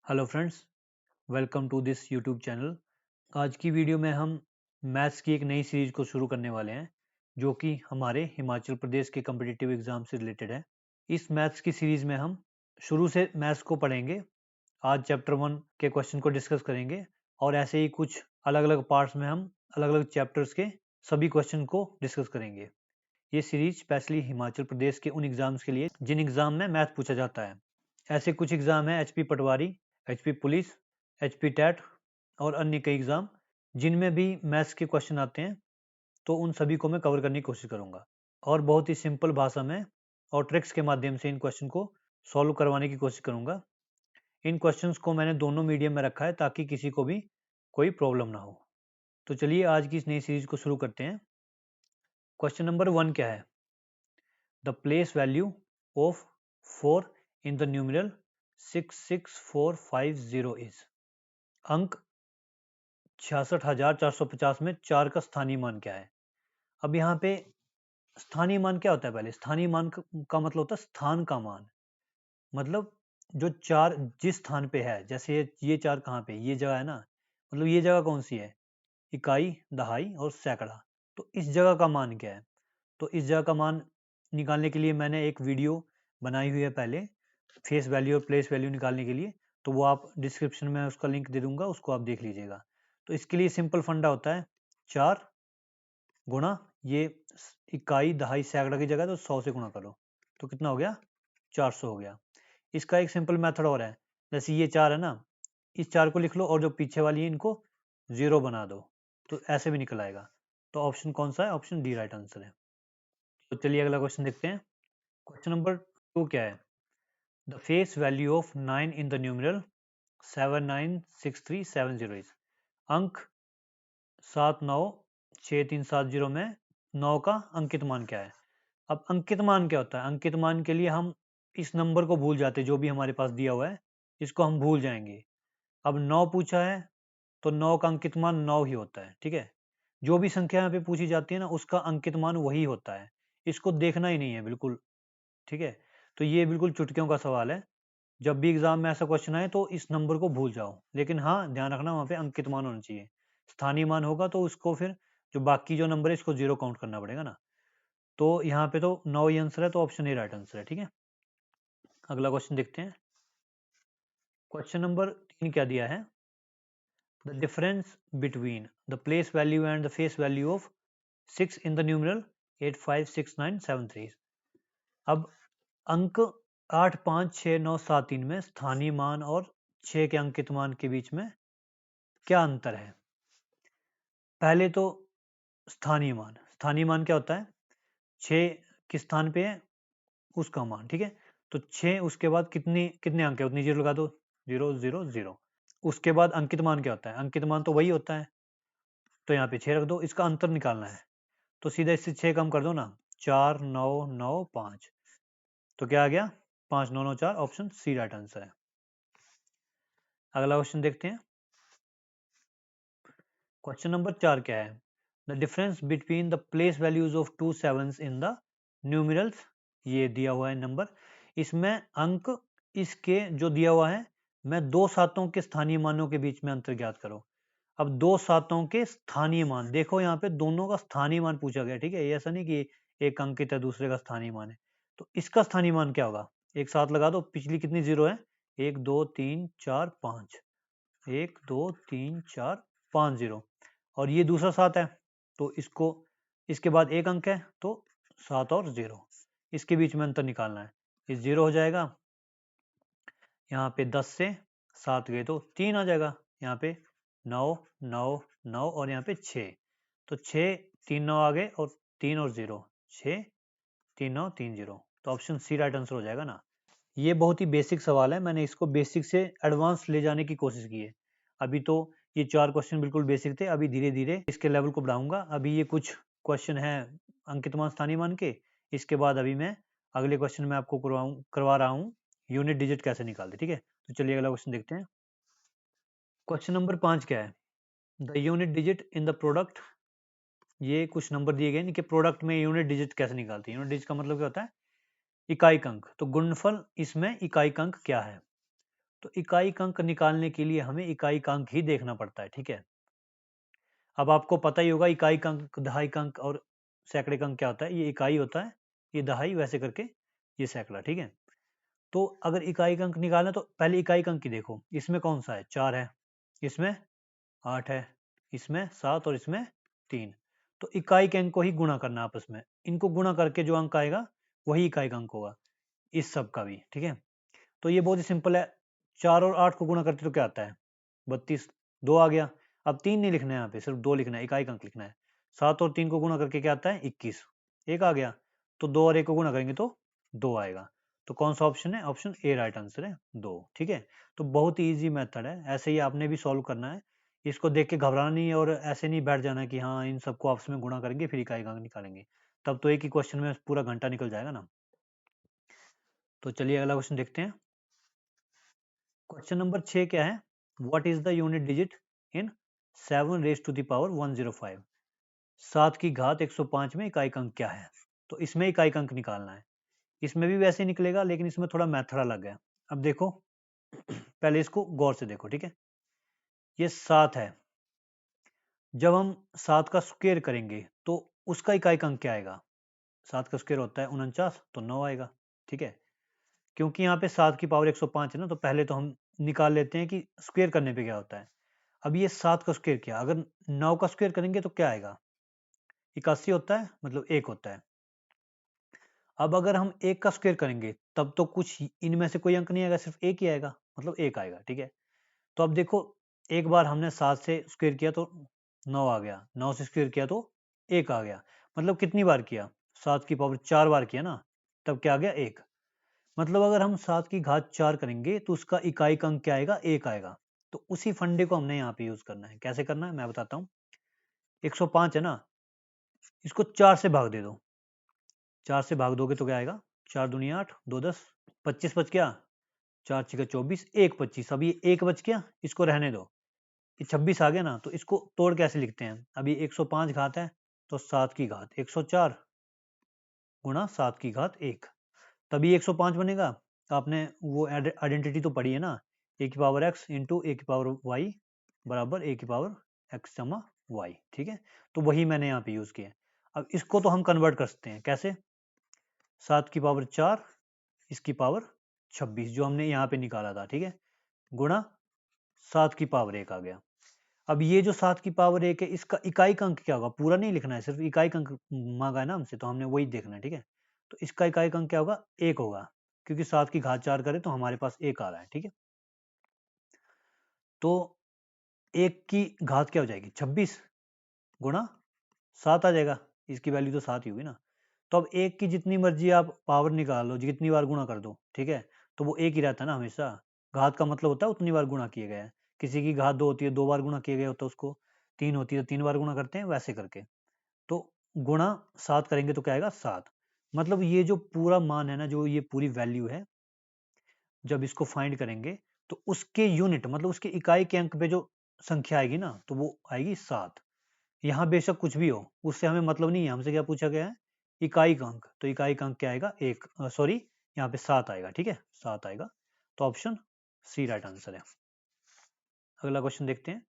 Hello friends, welcome to this YouTube channel. आज की video में हम मैथ्स की एक नई सीरीज को शुरू करने वाले हैं जो कि हमारे हिमाचल प्रदेश के कम्पिटिटिव एग्जाम से रिलेटेड है। इस मैथ्स की सीरीज में हम शुरू से मैथ्स को पढ़ेंगे। आज चैप्टर 1 के क्वेश्चन को डिस्कस करेंगे और ऐसे ही कुछ अलग अलग पार्ट्स में हम अलग अलग चैप्टर्स के सभी क्वेश्चन को डिस्कस करेंगे। ये सीरीज स्पेशली हिमाचल प्रदेश के उन एग्जाम्स के लिए जिन एग्जाम में मैथ पूछा जाता है। ऐसे कुछ एग्जाम है HP पटवारी, HP पुलिस, HP टैट और अन्य कई एग्जाम जिनमें भी मैथ्स के क्वेश्चन आते हैं, तो उन सभी को मैं कवर करने की कोशिश करूंगा और बहुत ही सिंपल भाषा में और ट्रिक्स के माध्यम से इन क्वेश्चन को सॉल्व करवाने की कोशिश करूंगा। इन क्वेश्चंस को मैंने दोनों मीडियम में रखा है ताकि किसी को भी कोई प्रॉब्लम ना हो। तो चलिए आज की इस नई सीरीज को शुरू करते हैं। क्वेश्चन नंबर 1 क्या है? The place value of 4 in the numeral 66450 is। अंक 66,450 में 4 का स्थानीय मान क्या है? अब यहाँ पे स्थानीय मान क्या होता है? पहले स्थानीय मान का मतलब होता है स्थान का मान, मतलब जो 4 जिस स्थान पे है। जैसे ये 4 कहाँ पे? ये जगह है ना, मतलब ये जगह कौन सी है? इकाई, दहाई और सैकड़ा। तो इस जगह का मान क्या है? तो इस जगह का मान निकालने के लिए मैंने एक वीडियो बनाई हुई है पहले, फेस वैल्यू और प्लेस वैल्यू निकालने के लिए। तो वो आप डिस्क्रिप्शन में उसका लिंक दे दूंगा, उसको आप देख लीजिएगा। तो इसके लिए सिंपल फंडा होता है 4 गुणा ये इकाई, दहाई, सैकड़ा की जगह तो 100 से गुणा करो, तो कितना हो गया? 400 हो गया। इसका एक सिंपल मेथड और है। जैसे ये 4 है ना, इस 4 को लिख लो और जो पीछे वाली है इनको 0 बना दो, तो ऐसे भी निकल आएगा। तो ऑप्शन कौन सा है? ऑप्शन डी राइट आंसर है। तो चलिए अगला क्वेश्चन देखते हैं। क्वेश्चन नंबर 2 क्या है? The face value of 9 in the numeral 796370 is. अंक 796370 में 9 का अंकित मान क्या है? अब अंकित मान क्या होता है? अंकित मान के लिए हम इस नंबर को भूल जाते हैं, जो भी हमारे पास दिया हुआ है इसको हम भूल जाएंगे। अब 9 पूछा है तो 9 का अंकित मान 9 ही होता है, ठीक है। जो भी संख्या यहाँ पे पूछी जाती है ना, उसका अंकित मान वही होता है, इसको देखना ही नहीं है बिल्कुल, ठीक है। तो ये बिल्कुल चुटकियों का सवाल है। जब भी एग्जाम में ऐसा क्वेश्चन आए तो इस नंबर को भूल जाओ, लेकिन हाँ ध्यान रखना वहाँ पे अंकित मान होना चाहिए। स्थानीय मान होगा तो उसको फिर जो बाकी जो नंबर है इसको 0 काउंट करना पड़ेगा ना। तो यहाँ पे तो 9 ही आंसर है, तो ऑप्शन ए राइट आंसर है, ठीक है। अगला क्वेश्चन देखते हैं। क्वेश्चन नंबर 3 क्या दिया है? The difference between the place value and the face value of 6 in the numeral 856973। अब अंक 8, 5, 6, 9, 7, 3 में स्थानीय मान और 6 के अंकित मान के बीच में क्या अंतर है? पहले तो स्थानीय मान क्या होता है? 6 किस स्थान पे है उसका मान, ठीक है। तो 6 उसके बाद कितने कितने अंक है उतनी 0 लगा दो, 0 0 0। उसके बाद अंकित मान क्या होता है? अंकित मान तो वही होता है, तो यहाँ पे 6 रख दो। इसका अंतर निकालना है तो सीधा इससे 6 कम कर दो ना, 4 9 9 5, तो क्या आ गया? 5 9 9 4, ऑप्शन सी राइट आंसर है। अगला क्वेश्चन देखते हैं। क्वेश्चन नंबर 4 क्या है? The difference between the place values of 2 sevens in the numerals. ये दिया हुआ है नंबर, इसमें अंक इसके जो दिया हुआ है, मैं 2 सातों के स्थानीय मानों के बीच में अंतर ज्ञात करो। अब 2 सातों के स्थानीय मान, देखो यहाँ पे दोनों का स्थानीय मान पूछा गया, ठीक है। ये ऐसा नहीं कि एक अंकित है दूसरे का स्थानीय मान है। तो इसका स्थानीय मान क्या होगा? एक साथ लगा दो, पिछली कितनी 0 है? 1 2 3 4 5, 1 2 3 4 5 0, और ये दूसरा 7 है, तो इसको इसके बाद एक अंक है तो 7 और 0, इसके बीच में अंतर निकालना है। ये 0 हो जाएगा, यहाँ पे 10 से 7 गए तो 3 आ जाएगा, यहाँ पे 9 9 9 और यहाँ पे 6, तो 6 3 9 आ गए और 3 और 0, 6 3 9 3 0, तो ऑप्शन सी राइट आंसर हो जाएगा ना। ये बहुत ही बेसिक सवाल है, मैंने इसको बेसिक से एडवांस ले जाने की कोशिश की है। अभी तो ये 4 क्वेश्चन बिल्कुल बेसिक थे, अभी धीरे धीरे इसके लेवल को बढ़ाऊंगा। अभी ये कुछ क्वेश्चन है अंकित मान स्थानीय मान के, इसके बाद अभी मैं अगले क्वेश्चन में आपको करवा रहा हूँ यूनिट डिजिट कैसे निकालते, ठीक है। तो चलिए अगला क्वेश्चन देखते हैं। क्वेश्चन नंबर 5 क्या है? The unit digit in the product. ये कुछ नंबर दिए गए कि प्रोडक्ट में यूनिट डिजिट कैसे निकालते हैं। यूनिट डिजिट का मतलब क्या होता है? इकाई अंक। तो गुणनफल इसमें इकाई अंक क्या है? तो इकाई अंक निकालने के लिए हमें इकाई अंक ही देखना पड़ता है, ठीक है। अब आपको पता ही होगा इकाई अंक, दहाई अंक और सैकड़े अंक क्या होता है। ये इकाई होता है, ये दहाई, वैसे करके ये सैकड़ा, ठीक है। तो अगर इकाई अंक निकालना तो पहले इकाई अंक की देखो, इसमें कौन सा है, 4 है, इसमें 8 है, इसमें 7 और इसमें 3। तो इकाई के अंक को ही गुणा करना आपस में, इनको गुणा करके जो अंक आएगा वही इकाई का अंक होगा, इस सब का भी, ठीक है। तो ये बहुत ही सिंपल है। 4 और 8 को गुणा करते तो क्या आता है, 32, 2 आ गया। अब 3 नहीं लिखना है, यहाँ पे सिर्फ 2 लिखना है, इकाई अंक लिखना है। 7 और 3 को गुणा करके क्या आता है, 21, एक आ गया। तो 2 और 1 को गुणा करेंगे तो 2 आएगा। तो कौन सा ऑप्शन है, ऑप्शन ए राइट आंसर है, 2, ठीक है। तो बहुत ही ईजी मेथड है, ऐसे ही आपने भी सॉल्व करना है। इसको देख के घबराना नहीं है और ऐसे नहीं बैठ जाना कि हाँ इन सबको आपस में गुणा करेंगे फिर इकाई अंक निकालेंगे, तब तो एक ही क्वेश्चन में पूरा घंटा निकल जाएगा ना। तो चलिए अगला क्वेश्चन देखते हैं। क्वेश्चन नंबर 6 क्या है, what is the unit digit in 7 raise to the power 105। 7 की घात 105 में इकाई अंक क्या है। तो इसमें इकाई अंक निकालना है, इसमें भी वैसे ही निकलेगा लेकिन इसमें थोड़ा मेथड अलग है। अब देखो पहले इसको गौर से देखो, ठीक है। ये 7 है, जब हम 7 का स्क्वायर करेंगे तो उसका इकाई अंक क्या आएगा। 7 का स्क्वायर होता है 49, तो 9 आएगा, ठीक है। क्योंकि यहाँ पे 7 की पावर 105 है ना, तो पहले तो हम निकाल लेते हैं कि स्क्वायर करने पे क्या होता है। अब ये 7 का स्क्वायर किया, अगर 9 का स्क्वायर करेंगे तो क्या आएगा, 81 होता है, मतलब 1 होता है। अब अगर हम 1 का स्क्वायर करेंगे तब तो कुछ इनमें से कोई अंक नहीं आएगा, सिर्फ 1 ही आएगा, मतलब 1 आएगा, ठीक है। तो अब देखो एक बार हमने 7 से स्क्वायर किया तो 9 आ गया, 9 से स्क्वायर किया तो 1 आ गया, मतलब कितनी बार किया, 7 की पावर 4 बार किया ना, तब क्या आ गया, 1। मतलब अगर हम 7 की घात 4 करेंगे तो उसका इकाई का अंक क्या आएगा, 1 आएगा। तो उसी फंडे को हमने यहाँ पे यूज करना है। कैसे करना है मैं बताता हूँ। 105 है ना, इसको 4 से भाग दे दो, 4 से भाग दोगे तो क्या आएगा, 4 दूनी 8, 2 10, 25 बच गया, 4 छिका 24, 1 25। अब ये 1 बच गया, इसको रहने दो, ये 26 आ गया ना। तो इसको तोड़ कैसे लिखते हैं, अभी 105 घात है तो 7 की घात 104 गुणा 7 की घात 1, तभी 105 बनेगा। आपने वो आइडेंटिटी तो पढ़ी है ना, ए की पावर एक्स इंटू ए की पावर वाई बराबर ए की पावर एक्स जमा वाई, ठीक है। तो वही मैंने यहाँ पे यूज किया है। अब इसको तो हम कन्वर्ट कर सकते हैं, कैसे, 7 की पावर 4, इसकी पावर 26 जो हमने यहाँ पे निकाला था, ठीक है, गुणा 7 की पावर 1 आ गया। अब ये जो 7 की पावर 1 है इसका इकाई का अंक क्या होगा, पूरा नहीं लिखना है, सिर्फ इकाई का अंक मांगा है ना हमसे, तो हमने वही देखना है, ठीक है। तो इसका इकाई का अंक क्या होगा, 1 होगा, क्योंकि 7 की घात 4 करें तो हमारे पास 1 आ रहा है, ठीक है। तो 1 की घात क्या हो जाएगी, 26 गुणा 7 आ जाएगा, इसकी वैल्यू तो 7 ही होगी ना। तो अब 1 की जितनी मर्जी आप पावर निकाल लो, जितनी बार गुणा कर दो, ठीक है, तो वो 1 ही रहता है ना हमेशा। घात का मतलब होता है उतनी बार गुणा किए गए। किसी की घात 2 होती है, 2 बार गुणा किए गए होता है उसको, 3 होती है तो 3 बार गुणा करते हैं, वैसे करके। तो गुणा 7 करेंगे तो क्या आएगा, 7। मतलब ये जो पूरा मान है ना, जो ये पूरी वैल्यू है, जब इसको फाइंड करेंगे तो उसके यूनिट मतलब उसके इकाई के अंक पे जो संख्या आएगी ना, तो वो आएगी 7। यहाँ बेशक कुछ भी हो, उससे हमें मतलब नहीं है, हमसे क्या पूछा गया है, इकाई का अंक। तो इकाई का अंक क्या आएगा, एक, सॉरी यहाँ पे 7 आएगा, ठीक है, 7 आएगा। तो ऑप्शन सी राइट आंसर है। अगला क्वेश्चन देखते हैं।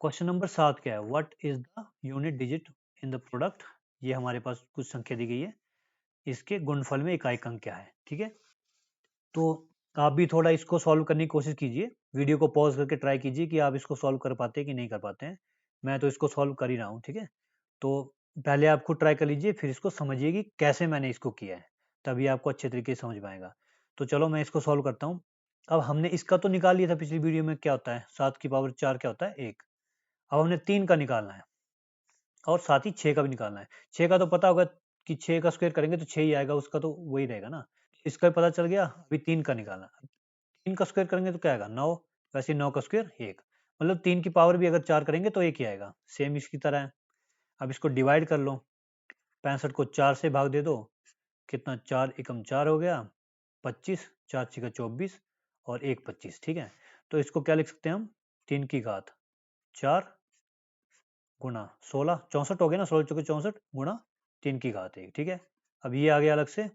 क्वेश्चन नंबर 7 क्या है, what is the unit digit in the product. ये हमारे पास कुछ संख्या दी गई है, इसके गुणनफल में इकाई का अंक क्या है, ठीक है। तो आप भी थोड़ा इसको सॉल्व करने की कोशिश कीजिए, वीडियो को पॉज करके ट्राई कीजिए कि आप इसको सॉल्व कर पाते हैं कि नहीं कर पाते हैं। मैं तो इसको सॉल्व कर ही रहा हूँ, ठीक है। तो पहले आप खुद ट्राई कर लीजिए, फिर इसको समझिए कि कैसे मैंने इसको किया है, तभी आपको अच्छे तरीके से समझ में आएगा। तो चलो मैं इसको सॉल्व करता हूँ। अब हमने इसका तो निकाल लिया था पिछली वीडियो में, क्या होता है 7 की पावर 4 क्या होता है, 1। अब हमने 3 का निकालना है और साथ ही 6 का भी निकालना है। 6 का तो पता होगा कि 6 का स्क्वायर करेंगे तो 6 ही आएगा, उसका तो वही रहेगा ना। इसका भी पता चल गया, अभी 3 का निकालना है। 3 का स्क्वायर करेंगे तो क्या आएगा, 9। वैसे 9 का स्क्वायर 1, मतलब 3 की पावर भी अगर 4 करेंगे तो 1 ही आएगा, सेम इसकी तरह है। अब इसको डिवाइड कर लो, 65 को 4 से भाग दे दो, कितना, 4 एकम 4 हो गया, 25, 4 छिका 24 और 1 25, ठीक है। तो इसको क्या लिख सकते हैं हम, 3 की घात 4 गुणा 16, 64 हो गया ना, 16 चौके 64 गुणा 3 की घात 1, ठीक है। अब ये आ गया अलग से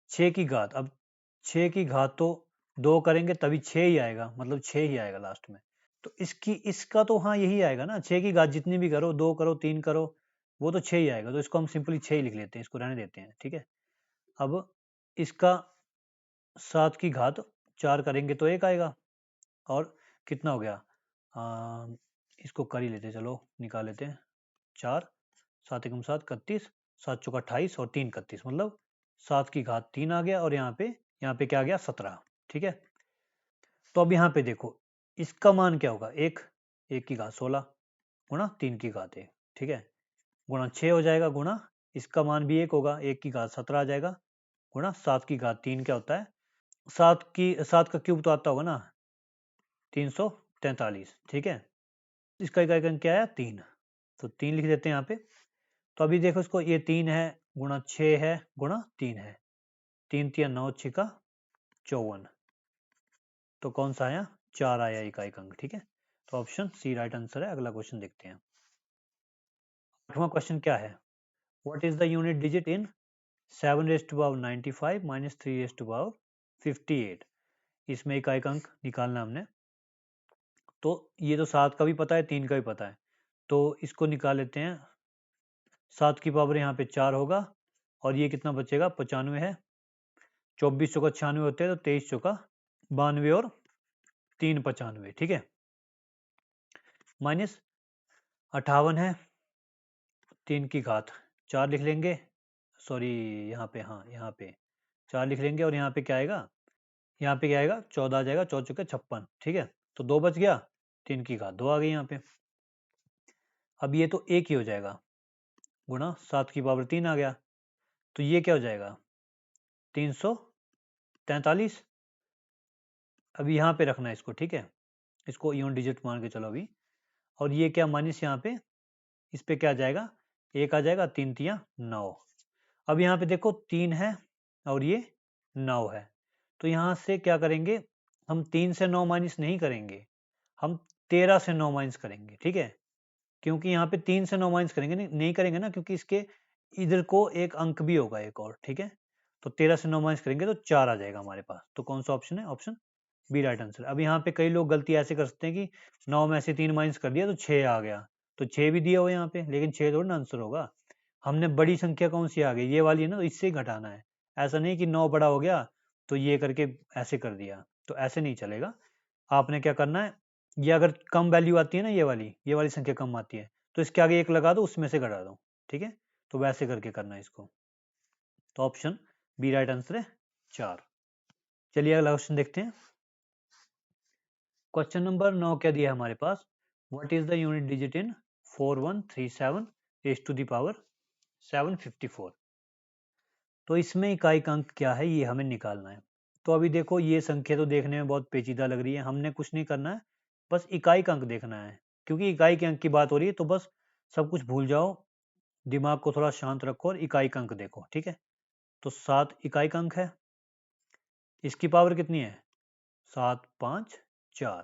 6 की घात, अब 6 की घात तो 2 करेंगे तभी 6 ही आएगा, मतलब 6 ही आएगा लास्ट में। तो इसका तो हाँ यही आएगा ना, 6 की घात जितनी भी करो, 2 करो 3 करो, वो तो 6 ही आएगा। तो इसको हम सिंपली 6 ही लिख लेते हैं, इसको रहने देते हैं, ठीक है। अब इसका 7 की घात 4 करेंगे तो 1 आएगा, और कितना हो गया, इसको कर ही लेते हैं, चलो निकाल लेते हैं। 4 7 एकम 7 31, 7 चौका 28 और 3 31, मतलब 7 की घात 3 आ गया, और यहाँ पे क्या आ गया, 17, ठीक है। तो अब यहाँ पे देखो इसका मान क्या होगा, 1 की घात 16 गुणा 3 की घात 1, ठीक है, गुणा 6 हो जाएगा, गुणा इसका मान भी 1 होगा, 1 की घात 17 आ जाएगा, गुणा 7 की घात 3 क्या होता है, 7 का क्यूब तो आता होगा ना, 343, ठीक है। इसका इकाई अंक क्या आया, 3, तो 3 लिख देते हैं यहाँ पे। तो अभी देखो इसको, ये 3 है गुणा 6 है गुणा 3 है, 3 3 9 6 का 54, तो कौन सा आया, 4 आया इकाई अंक, ठीक है। तो ऑप्शन सी राइट आंसर है। अगला क्वेश्चन देखते हैं। 8वां क्वेश्चन क्या है, what is the unit digit in 7 raise to power 95 minus 3 raise to power 58। इसमें इकाई अंक निकालना हमने। तो ये तो 7 का भी पता है, 3 का भी पता है, तो इसको निकाल लेते हैं। 7 की पावर यहाँ पे 4 होगा, और ये कितना बचेगा, 95 है, 24 चौका 96 होते हैं, तो 23 चौका 92 और 3 95, ठीक है, माइनस 58 है, 3 की घात 4 लिख लेंगे, सॉरी यहाँ पे, हाँ यहाँ पे 4 लिख लेंगे, और यहाँ पे क्या आएगा, यहाँ पे क्या आएगा, 14 आ जाएगा, 4 चौके 56, ठीक है। तो 2 बच गया, 3 की घात 2 आ गई यहाँ पे। अब ये तो 1 ही हो जाएगा, गुणा 7 की पावर 3 आ गया, तो ये क्या हो जाएगा, 343। अभी यहाँ पे रखना है इसको, ठीक है, इसको इवन डिजिट मान के चलो अभी। और ये क्या, माइनस यहाँ पे, इस पे क्या आ जाएगा, 1 आ जाएगा, 3 3 9। अब यहाँ पे देखो 3 है और ये 9 है, तो यहाँ से क्या करेंगे, हम 3 से 9 माइनस नहीं करेंगे, हम 13 से 9 माइनस करेंगे, ठीक है। क्योंकि यहाँ पे 3 से 9 माइनस करेंगे, नहीं करेंगे ना, क्योंकि इसके इधर को एक अंक भी होगा एक और, ठीक है। तो 13 से 9 माइनस करेंगे तो 4 आ जाएगा हमारे पास। तो कौन सा ऑप्शन है, ऑप्शन बी राइट आंसर। अब यहाँ पे कई लोग गलती ऐसे कर सकते हैं कि 9 में से 3 माइनस कर दिया तो 6 आ गया, तो 6 भी दिया हुआ यहाँ पे, लेकिन 6 थोड़ा ना आंसर होगा। हमने बड़ी संख्या कौन सी आ गई, ये वाली है ना, तो इससे ही घटाना है। ऐसा नहीं कि 9 बड़ा हो गया तो ये करके ऐसे कर दिया, तो ऐसे नहीं चलेगा। आपने क्या करना है, ये अगर कम वैल्यू आती है ना, ये वाली संख्या कम आती है, तो इसके आगे 1 लगा दो, उसमें से घटा दो, ठीक है। तो वैसे करके करना है इसको। तो ऑप्शन बी राइट आंसर है 4। चलिए अगला क्वेश्चन देखते हैं। क्वेश्चन नंबर 9 क्या दिया है हमारे पास, what is the unit digit in 4137 raise to the power 754। तो इसमें इकाई का अंक क्या है, ये हमें निकालना है। तो अभी देखो ये संख्या तो देखने में बहुत पेचीदा लग रही है, हमने कुछ नहीं करना है, बस इकाई का अंक देखना है। क्योंकि इकाई के अंक की बात हो रही है, तो बस सब कुछ भूल जाओ, दिमाग को थोड़ा शांत रखो और इकाई का अंक देखो, ठीक है। तो 7 इकाई का अंक है, इसकी पावर कितनी है, 7 5 4।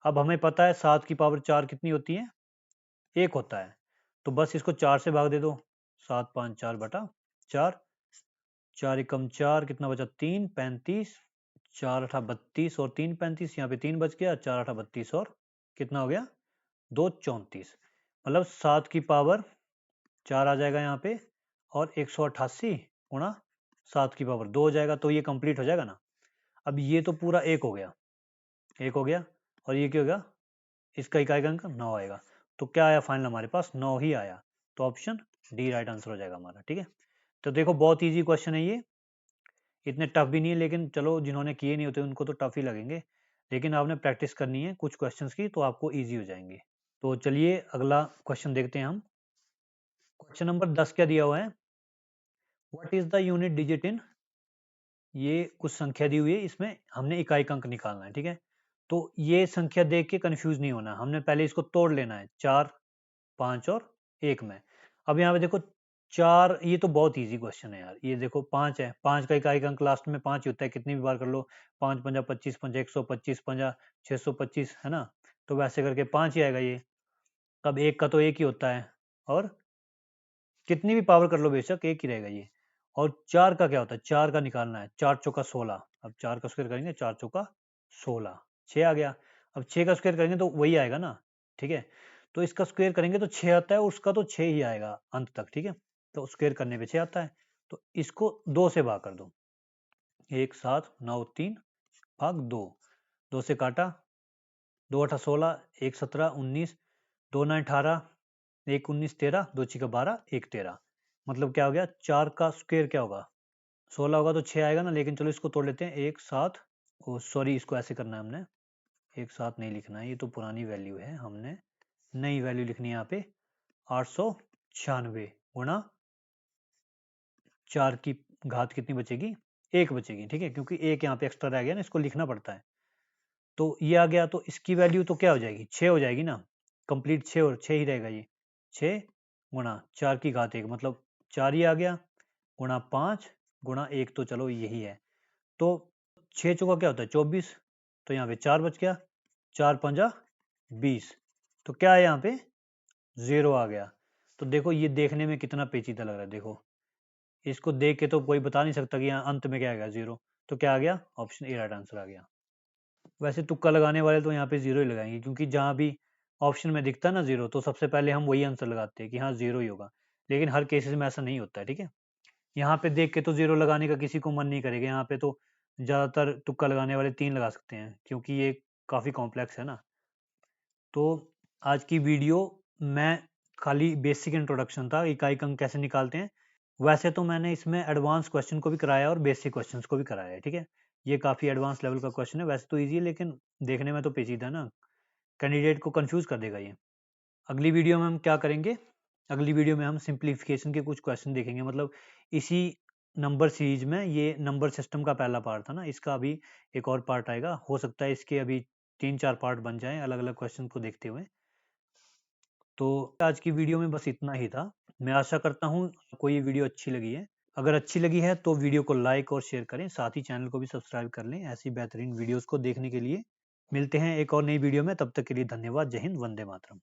अब हमें पता है 7 की पावर 4 कितनी होती है, 1 होता है, तो बस इसको 4 से भाग दे दो, 7 5 4 बटा 4, 4 एकम 4 कितना बचा, 3 35, 4 8 32 और 3 35, यहाँ पे 3 बच गया, 4 8 32 और कितना हो गया, 2 34, मतलब 7 की पावर 4 आ जाएगा यहाँ पे, और 188 गुणा 7 की पावर 2 हो जाएगा, तो ये कंप्लीट हो जाएगा ना। अब ये तो पूरा 1 हो गया, 1 हो गया, और ये क्या हो गया, इसका इकाई का अंक 9 आएगा। तो क्या आया फाइनल हमारे पास, 9 ही आया। तो ऑप्शन डी राइट आंसर हो जाएगा हमारा, ठीक है। तो देखो बहुत इजी क्वेश्चन है ये, इतने टफ भी नहीं है, लेकिन चलो जिन्होंने किए नहीं होते उनको तो टफ ही लगेंगे, लेकिन आपने प्रैक्टिस करनी है कुछ क्वेश्चंस की, तो आपको इजी हो जाएंगे। तो चलिए अगला क्वेश्चन देखते हैं हम। क्वेश्चन नंबर 10 क्या दिया हुआ है, what is the unit digit इन, ये कुछ संख्या दी हुई है, इसमें हमने इकाई का अंक निकालना है, ठीक है। तो ये संख्या देख के कंफ्यूज नहीं होना, हमने पहले इसको तोड़ लेना है 4 5 और 1 में। अब यहाँ पे देखो 4, ये तो बहुत इजी क्वेश्चन है यार, ये देखो 5 है, 5 का इकाई का अंक लास्ट में 5 ही होता है, कितनी भी बार कर लो, 5 पंजा 25 पंजा 125 पंजा 625, है ना। तो वैसे करके 5 ही आएगा ये। अब 1 का तो 1 ही होता है, और कितनी भी पावर कर लो बेशक 1 ही रहेगा ये। और 4 का क्या होता है, 4 का निकालना है, 4 चौका 16। अब 4 का स्क्वायर करेंगे, 4 चौका 16, 6 आ गया। अब 6 का स्क्वायर करेंगे तो वही आएगा ना, ठीक है। तो इसका स्क्वायर करेंगे तो 6 आता है, उसका तो 6 ही आएगा अंत तक, ठीक है। तो स्क्वायर करने पे 6 आता है, तो इसको 2 से भाग कर दो। 1 7 9 3 भाग 2, 2 से काटा, 2 8 16, 1 17 19, 2 9 18, 1 19 13, 2 6 12, 1 13। मतलब क्या हो गया, 4 का स्क्वायर क्या होगा, 16 होगा तो 6 आएगा ना। लेकिन चलो इसको तोड़ लेते हैं, 1 7, ओ सॉरी, इसको ऐसे करना है हमने, 1 7 नहीं लिखना है, ये तो पुरानी वैल्यू है, हमने नई वैल्यू लिखनी है यहाँ पे। 896 गुणा 4 की घात कितनी बचेगी, 1 बचेगी, ठीक है, क्योंकि 1 यहाँ पे एक्स्ट्रा रह गया ना, इसको लिखना पड़ता है। तो ये आ गया, तो इसकी वैल्यू तो क्या हो जाएगी, 6 हो जाएगी ना, कंप्लीट 6 और 6 ही रहेगा ये। 6 गुणा 4 की घात 1, मतलब 4 ही आ गया, गुणा 5 गुणा 1, तो चलो यही है। तो 6 चौका क्या होता है, 24, तो यहाँ पे 4 बच गया, 4 पंजा 20, तो क्या है यहाँ पे 0 आ गया। तो देखो ये देखने में कितना पेचीदा लग रहा है, देखो इसको देख के तो कोई बता नहीं सकता कि यहाँ अंत में क्या आ गया, 0। तो क्या आ गया, ऑप्शन ए राइट आंसर आ गया। वैसे तुक्का लगाने वाले तो यहाँ पे 0 ही लगाएंगे, क्योंकि जहाँ भी ऑप्शन में दिखता है ना 0, तो सबसे पहले हम वही आंसर लगाते हैं कि हाँ 0 ही होगा। लेकिन हर केसेस में ऐसा नहीं होता है, ठीक है। यहाँ पे देख के तो 0 लगाने का किसी को मन नहीं करेगा, यहाँ पे तो ज़्यादातर तुक्का लगाने वाले 3 लगा सकते हैं, क्योंकि ये काफ़ी कॉम्प्लेक्स है ना। तो आज की वीडियो में खाली बेसिक इंट्रोडक्शन था, इकाई अंक कैसे निकालते हैं। वैसे तो मैंने इसमें एडवांस क्वेश्चन को भी कराया और बेसिक क्वेश्चंस को भी कराया है, ठीक है। ये काफ़ी एडवांस लेवल का क्वेश्चन है, वैसे तो इजी है, लेकिन देखने में तो पेचीदा है ना, कैंडिडेट को कंफ्यूज कर देगा ये। अगली वीडियो में हम क्या करेंगे, अगली वीडियो में हम सिंप्लीफिकेशन के कुछ क्वेश्चन देखेंगे। मतलब इसी नंबर सीरीज में, ये नंबर सिस्टम का पहला पार्ट था ना, इसका अभी एक और पार्ट आएगा, हो सकता है इसके अभी 3-4 पार्ट बन जाएं अलग अलग क्वेश्चन को देखते हुए। तो आज की वीडियो में बस इतना ही था। मैं आशा करता हूँ आपको ये वीडियो अच्छी लगी है। अगर अच्छी लगी है तो वीडियो को लाइक और शेयर करें, साथ ही चैनल को भी सब्सक्राइब कर लें ऐसी बेहतरीन वीडियोस को देखने के लिए। मिलते हैं एक और नई वीडियो में, तब तक के लिए धन्यवाद। जय हिंद, वंदे मातरम।